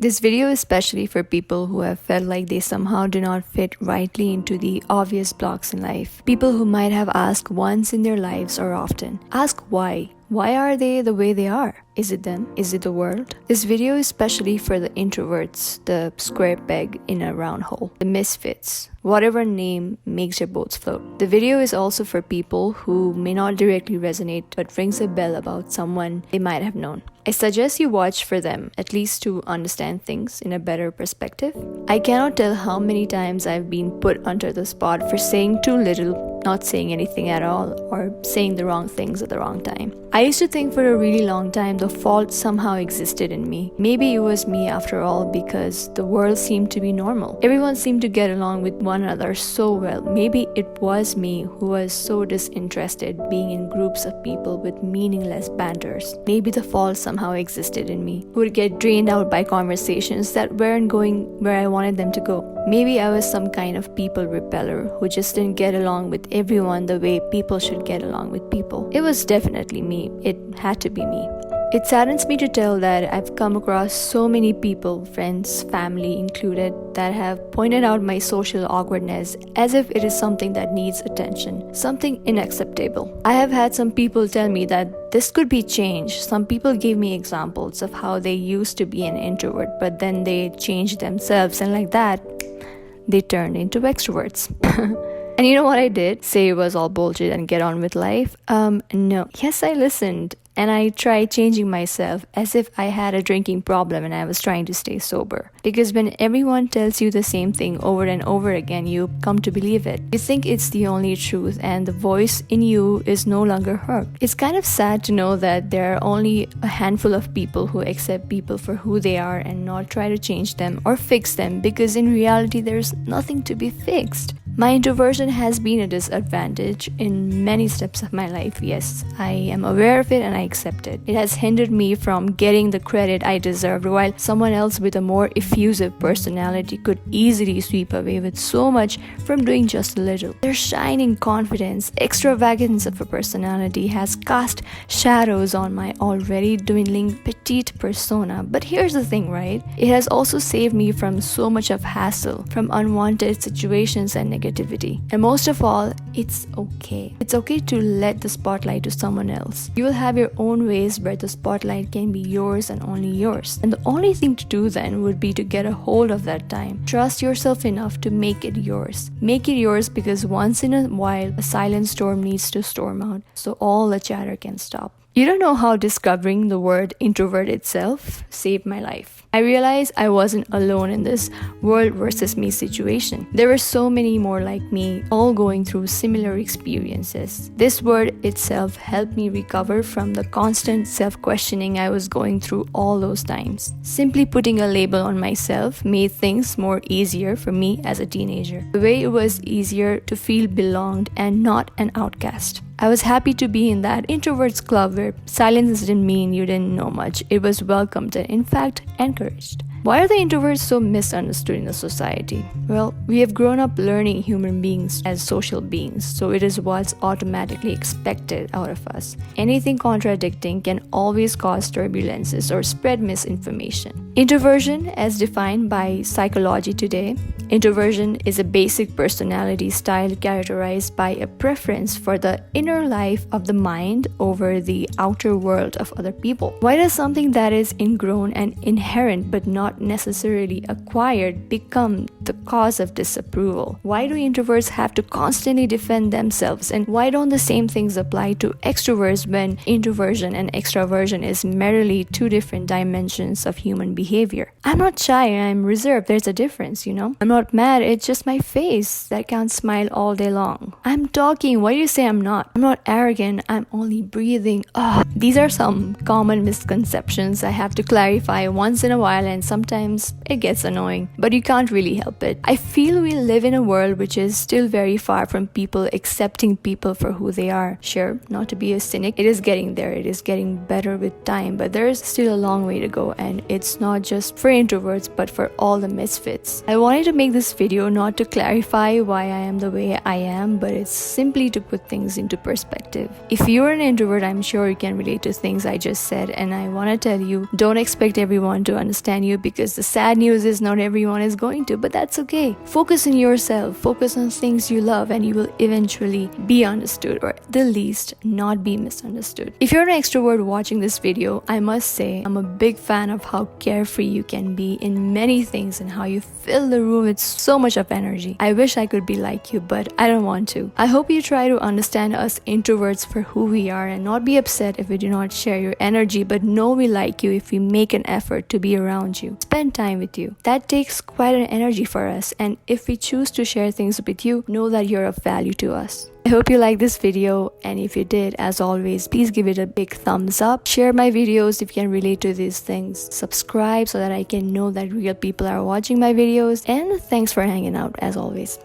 This video is especially for people who have felt like they somehow do not fit rightly into the obvious blocks in life. People who might have asked once in their lives or often. Ask why. Why are they the way they are? Is it them? Is it the world? This video is especially for the introverts, the square peg in a round hole, the misfits, whatever name makes your boats float. The video is also for people who may not directly resonate but rings a bell about someone they might have known. I suggest you watch for them, at least to understand things in a better perspective. I cannot tell how many times I've been put under the spot for saying too little, not saying anything at all, or saying the wrong things at the wrong time. I used to think for a really long time the fault somehow existed in me. Maybe it was me after all, because the world seemed to be normal. Everyone seemed to get along with one another so well. Maybe it was me who was so disinterested being in groups of people with meaningless banters. Maybe the fault somehow existed in me, who would get drained out by conversations that weren't going where I wanted them to go. Maybe I was some kind of people repeller who just didn't get along with everyone the way people should get along with people. It was definitely me. It had to be me. It saddens me to tell that I've come across so many people, friends, family included, that have pointed out my social awkwardness as if it is something that needs attention, something unacceptable. I have had some people tell me that this could be changed. Some people gave me examples of how they used to be an introvert, but then they changed themselves, and like that, they turned into extroverts. And you know what I did? Say it was all bullshit and get on with life? No. Yes, I listened. And I tried changing myself as if I had a drinking problem and I was trying to stay sober. Because when everyone tells you the same thing over and over again, you come to believe it. You think it's the only truth and the voice in you is no longer heard. It's kind of sad to know that there are only a handful of people who accept people for who they are and not try to change them or fix them, because in reality there's nothing to be fixed. My introversion has been a disadvantage in many steps of my life. Yes, I am aware of it and I accept it. It has hindered me from getting the credit I deserved, while someone else with a more effusive personality could easily sweep away with so much from doing just a little. Their shining confidence, extravagance of a personality has cast shadows on my already dwindling petite persona. But here's the thing, right? It has also saved me from so much of hassle, from unwanted situations and negativity. And most of all, it's okay. It's okay to let the spotlight to someone else. You will have your own ways where the spotlight can be yours and only yours. And the only thing to do then would be to get a hold of that time. Trust yourself enough to make it yours. Make it yours, because once in a while, a silent storm needs to storm out so all the chatter can stop. You don't know how discovering the word introvert itself saved my life. I realized I wasn't alone in this world versus me situation. There were so many more like me, all going through similar experiences. This word itself helped me recover from the constant self-questioning I was going through all those times. Simply putting a label on myself made things more easier for me as a teenager. The way it was easier to feel belonged and not an outcast. I was happy to be in that introverts club where silence didn't mean you didn't know much. It was welcomed and, in fact, encouraged. Why are the introverts so misunderstood in the society? Well, we have grown up learning human beings as social beings, so it is what's automatically expected out of us. Anything contradicting can always cause turbulences or spread misinformation. Introversion, as defined by psychology today, introversion is a basic personality style characterized by a preference for the inner life of the mind over the outer world of other people. Why does something that is ingrown and inherent but not necessarily acquired become the cause of disapproval? Why do introverts have to constantly defend themselves? And why don't the same things apply to extroverts when introversion and extroversion is merely two different dimensions of human behavior? I'm not shy, I'm reserved. There's a difference, you know? I'm not mad, it's just my face that can't smile all day long. I'm talking, why do you say I'm not? I'm not arrogant, I'm only breathing. These are some common misconceptions I have to clarify once in a while, and sometimes it gets annoying, but you can't really help it. I feel we live in a world which is still very far from people accepting people for who they are. Sure, not to be a cynic, it is getting there, it is getting better with time, but there's still a long way to go, and it's not just for introverts but for all the misfits. I wanted to make this video not to clarify why I am the way I am, but it's simply to put things into perspective. If you're an introvert, I'm sure you can relate to things I just said, and I want to tell you, don't expect everyone to understand you, because the sad news is not everyone is going to, but that's okay. Focus on yourself, focus on things you love, and you will eventually be understood, or at the least not be misunderstood. If you're an extrovert watching this video, I must say I'm a big fan of how carefree you can be in many things and how you fill the room with so much of energy. I wish I could be like you, but I don't want to. I hope you try to understand us introverts for who we are and not be upset if we do not share your energy, but know we like you if we make an effort to be around you, spend time with you. That takes quite an energy for us, and if we choose to share things with you, know that you're of value to us. I hope you liked this video, and if you did, as always, please give it a big thumbs up. Share my videos if you can relate to these things. Subscribe so that I can know that real people are watching my videos, and thanks for hanging out as always.